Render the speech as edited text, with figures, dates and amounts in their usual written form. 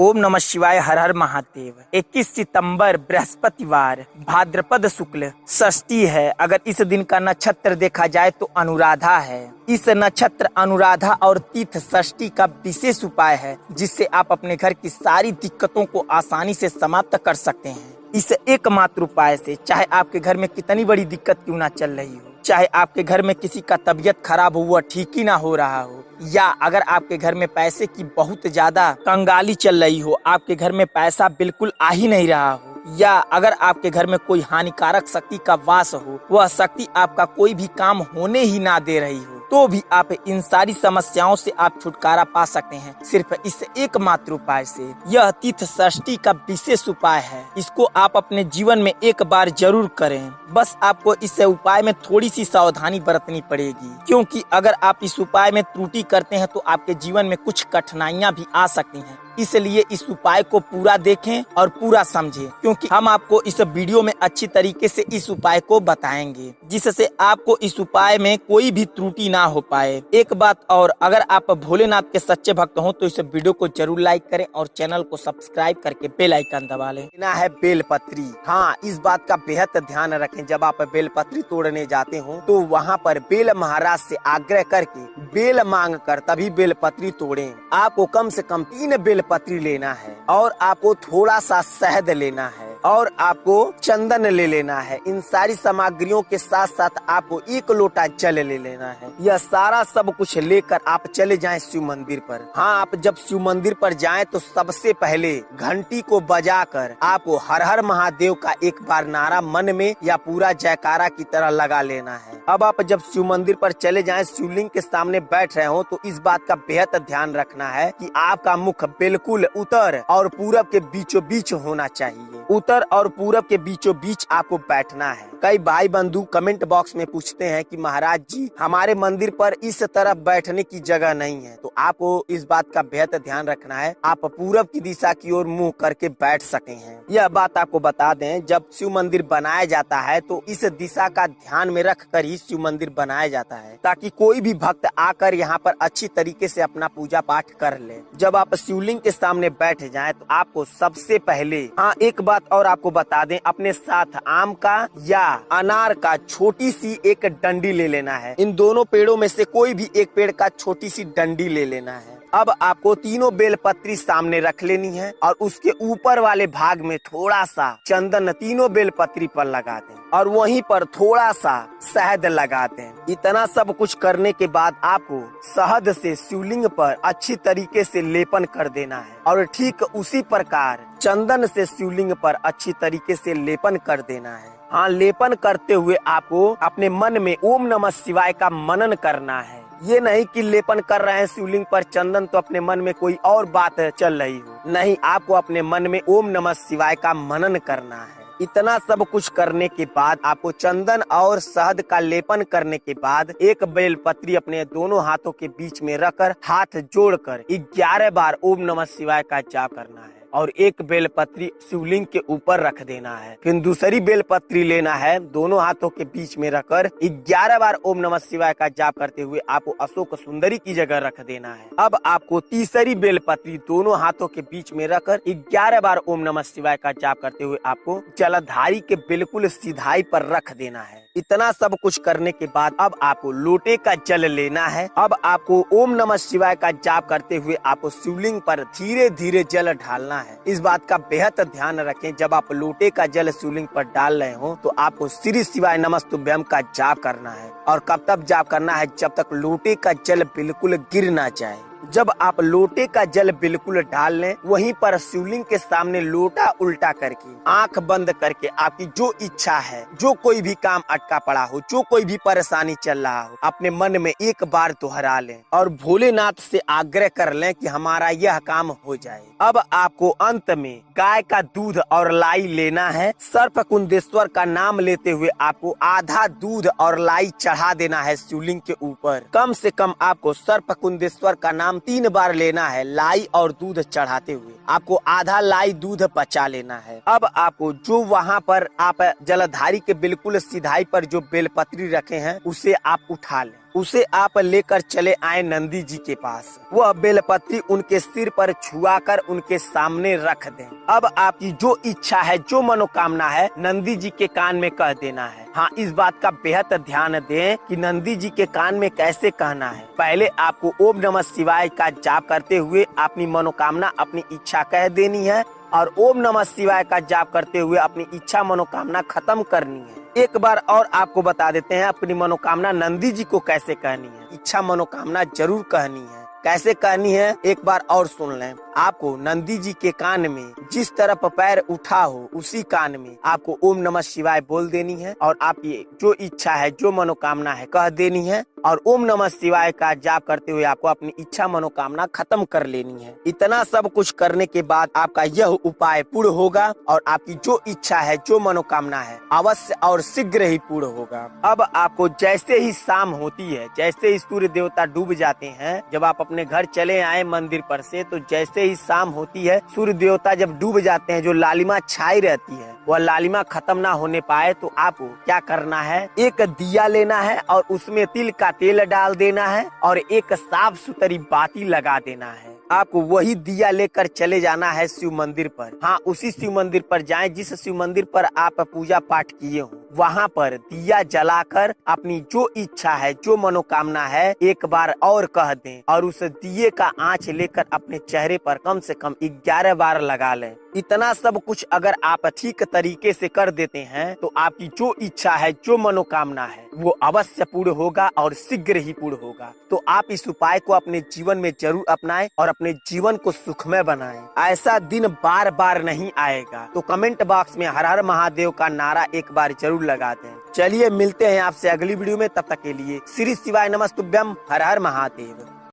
ओम नमः शिवाय। हर हर महादेव। 21 सितंबर बृहस्पतिवार, भाद्रपद शुक्ल षष्ठी है। अगर इस दिन का नक्षत्र देखा जाए तो अनुराधा है। इस नक्षत्र अनुराधा और तीर्थ षष्ठी का विशेष उपाय है जिससे आप अपने घर की सारी दिक्कतों को आसानी से समाप्त कर सकते हैं। इस एकमात्र उपाय से चाहे आपके घर में कितनी बड़ी दिक्कत क्यों ना चल रही हो, चाहे आपके घर में किसी का तबीयत खराब हो, वह ठीक ही ना हो रहा हो, या अगर आपके घर में पैसे की बहुत ज्यादा कंगाली चल रही हो, आपके घर में पैसा बिल्कुल आ ही नहीं रहा हो, या अगर आपके घर में कोई हानिकारक शक्ति का वास हो, वह शक्ति आपका कोई भी काम होने ही ना दे रही हो, तो भी आप इन सारी समस्याओं से आप छुटकारा पा सकते हैं सिर्फ इस एकमात्र उपाय से। यह तीर्थ षष्ठी का विशेष उपाय है। इसको आप अपने जीवन में एक बार जरूर करें। बस आपको इस उपाय में थोड़ी सी सावधानी बरतनी पड़ेगी, क्योंकि अगर आप इस उपाय में त्रुटि करते हैं तो आपके जीवन में कुछ कठिनाइयां भी आ सकती हैं। इसलिए इस उपाय को पूरा देखें और पूरा समझें, क्योंकि हम आपको इस वीडियो में अच्छी तरीके से इस उपाय को बताएंगे जिससे आपको इस उपाय में कोई भी त्रुटि ना हो पाए। एक बात और, अगर आप भोलेनाथ के सच्चे भक्त हो तो इस वीडियो को जरूर लाइक करें और चैनल को सब्सक्राइब करके बेल आइकन दबा लें। लेना है बेलपत्री। हाँ, इस बात का बेहद ध्यान रखें, जब आप बेलपत्री तोड़ने जाते हो तो वहाँ पर बेल महाराज से आग्रह करके बेल मांग कर तभी बेलपत्री तोड़ें। आपको कम से कम 3 बेलपत्री लेना है और आपको थोड़ा सा शहद लेना है और आपको चंदन ले लेना है। इन सारी सामग्रियों के साथ साथ आपको 1 लोटा जल ले लेना है। यह सारा सब कुछ लेकर आप चले जाएं शिव मंदिर पर। हाँ, आप जब शिव मंदिर पर जाएं तो सबसे पहले घंटी को बजाकर आपको हर हर महादेव का एक बार नारा मन में या पूरा जयकारा की तरह लगा लेना है। अब आप जब शिव मंदिर पर चले जाएं, शिवलिंग के सामने बैठ रहे हो, तो इस बात का बेहद ध्यान रखना है कि आपका मुख बिल्कुल उत्तर और पूरब के बीचों बीच होना चाहिए। उत्तर और पूरब के बीचों बीच आपको बैठना है। कई भाई बंधु कमेंट बॉक्स में पूछते हैं कि महाराज जी, हमारे मंदिर पर इस तरफ बैठने की जगह नहीं है, तो आपको इस बात का बेहद ध्यान रखना है। आप पूरब की दिशा की ओर मुंह करके बैठ सके हैं। यह बात आपको बता दें, जब शिव मंदिर बनाया जाता है तो इस दिशा का ध्यान में रख कर ही शिव मंदिर बनाया जाता है, ताकि कोई भी भक्त आकर यहाँ पर अच्छी तरीके से अपना पूजा पाठ कर ले। जब आप शिवलिंग के सामने बैठ जाएं तो आपको सबसे पहले, हाँ, एक बात और आपको बता दें, अपने साथ आम का या अनार का छोटी सी एक डंडी ले लेना है। इन दोनों पेड़ों में से कोई भी एक पेड़ का छोटी सी डंडी ले लेना है। अब आपको 3 बेलपत्री सामने रख लेनी है और उसके ऊपर वाले भाग में थोड़ा सा चंदन 3 बेलपत्री पर लगा दें और वहीं पर थोड़ा सा शहद लगा दें। इतना सब कुछ करने के बाद आपको शहद से शिवलिंग पर अच्छी तरीके से लेपन कर देना है और ठीक उसी प्रकार चंदन से शिवलिंग पर अच्छी तरीके से लेपन कर देना है। हाँ, लेपन करते हुए आपको अपने मन में ओम नमः शिवाय का मनन करना है। ये नहीं कि लेपन कर रहे हैं शिवलिंग पर चंदन तो अपने मन में कोई और बात चल रही हो। नहीं, आपको अपने मन में ओम नमः शिवाय का मनन करना है। इतना सब कुछ करने के बाद आपको चंदन और शहद का लेपन करने के बाद 1 बेलपत्री अपने दोनों हाथों के बीच में रखकर हाथ जोड़कर 11 बार ओम नमः शिवाय का जाप करना है और 1 बेलपत्री शिवलिंग के ऊपर रख देना है। फिर दूसरी बेलपत्री लेना है, दोनों हाथों के बीच में रखकर 11 बार ओम नमः शिवाय का जाप करते हुए आपको अशोक सुंदरी की जगह रख देना है। अब आपको तीसरी बेलपत्री दोनों हाथों के बीच में रखकर 11 बार ओम नमः शिवाय का जाप करते हुए आपको जलधारी के बिल्कुल सीधाई पर रख देना है। इतना सब कुछ करने के बाद अब आपको लोटे का जल लेना है। अब आपको ओम नमः शिवाय का जाप करते हुए आपको शिवलिंग पर धीरे धीरे जल ढालना है। इस बात का बेहद ध्यान रखें, जब आप लोटे का जल शिवलिंग पर डाल रहे हो तो आपको श्री शिवाय नमस्तुभ्यम का जाप करना है। और कब तक जाप करना है? जब तक लोटे का जल बिल्कुल गिर ना जाए। जब आप लोटे का जल बिल्कुल डाल लें, वहीं पर शिवलिंग के सामने लोटा उल्टा करके आंख बंद करके आपकी जो इच्छा है, जो कोई भी काम अटका पड़ा हो, जो कोई भी परेशानी चल रहा हो, अपने मन में एक बार दोहरा लें और भोलेनाथ से आग्रह कर लें कि हमारा यह काम हो जाए। अब आपको अंत में गाय का दूध और लाई लेना है। सर्पकुंडेश्वर का नाम लेते हुए आपको आधा दूध और लाई चढ़ा देना है शिवलिंग के ऊपर। कम से कम आपको सर्पकुंडेश्वर का नाम 3 बार लेना है। लाई और दूध चढ़ाते हुए आपको आधा लाई दूध बचा लेना है। अब आपको जो वहाँ पर आप जलधारी के बिल्कुल सीधाई पर जो बेलपत्री रखे हैं उसे आप उठा लें उसे आप लेकर चले आए नंदी जी के पास। वह बेलपत्री उनके सिर पर छुआकर उनके सामने रख दें। अब आपकी जो इच्छा है, जो मनोकामना है, नंदी जी के कान में कह देना है। हाँ, इस बात का बेहद ध्यान दें कि नंदी जी के कान में कैसे कहना है। पहले आपको ओम नमः शिवाय का जाप करते हुए अपनी मनोकामना, अपनी इच्छा कह देनी है और ओम नमः शिवाय का जाप करते हुए अपनी इच्छा मनोकामना खत्म करनी है। एक बार और आपको बता देते हैं अपनी मनोकामना नंदी जी को कैसे कहनी है। इच्छा मनोकामना जरूर कहनी है। कैसे कहनी है एक बार और सुन लें। आपको नंदी जी के कान में जिस तरफ पैर उठा हो उसी कान में आपको ओम नमः शिवाय बोल देनी है और आपकी जो इच्छा है, जो मनोकामना है कह देनी है और ओम नमः शिवाय का जाप करते हुए आपको अपनी इच्छा मनोकामना खत्म कर लेनी है। इतना सब कुछ करने के बाद आपका यह उपाय पूर्ण होगा और आपकी जो इच्छा है, जो मनोकामना है, अवश्य और शीघ्र ही पूर्ण होगा। अब आपको जैसे ही शाम होती है, जैसे ही सूर्य देवता डूब जाते हैं, जब आप अपने घर चले आए मंदिर पर से, तो जैसे ही शाम होती है, सूर्य देवता जब डूब जाते हैं, जो लालिमा छाई रहती है, वह लालिमा खत्म ना होने पाए तो आपको क्या करना है, एक दिया लेना है और उसमें तिल का तेल डाल देना है और एक साफ सुथरी बाती लगा देना है। आपको वही दिया लेकर चले जाना है शिव मंदिर पर। हाँ, उसी शिव मंदिर पर जाएं जिस शिव मंदिर पर आप पूजा पाठ किए हो। वहाँ पर दिया जलाकर अपनी जो इच्छा है, जो मनोकामना है, एक बार और कह दें और उस दिए का आंच लेकर अपने चेहरे पर कम से कम 11 बार लगा लें। इतना सब कुछ अगर आप ठीक तरीके से कर देते हैं तो आपकी जो इच्छा है, जो मनोकामना है, वो अवश्य पूर्ण होगा और शीघ्र ही पूर्ण होगा। तो आप इस उपाय को अपने जीवन में जरूर अपनाएं और अपने जीवन को सुखमय बनाएं। ऐसा दिन बार बार नहीं आएगा। तो कमेंट बॉक्स में हर हर महादेव का नारा एक बार जरूर लगा दें। चलिए मिलते हैं आपसे अगली वीडियो में, तब तक के लिए श्री शिवाय नमस्तुभ्यम। हर हर महादेव।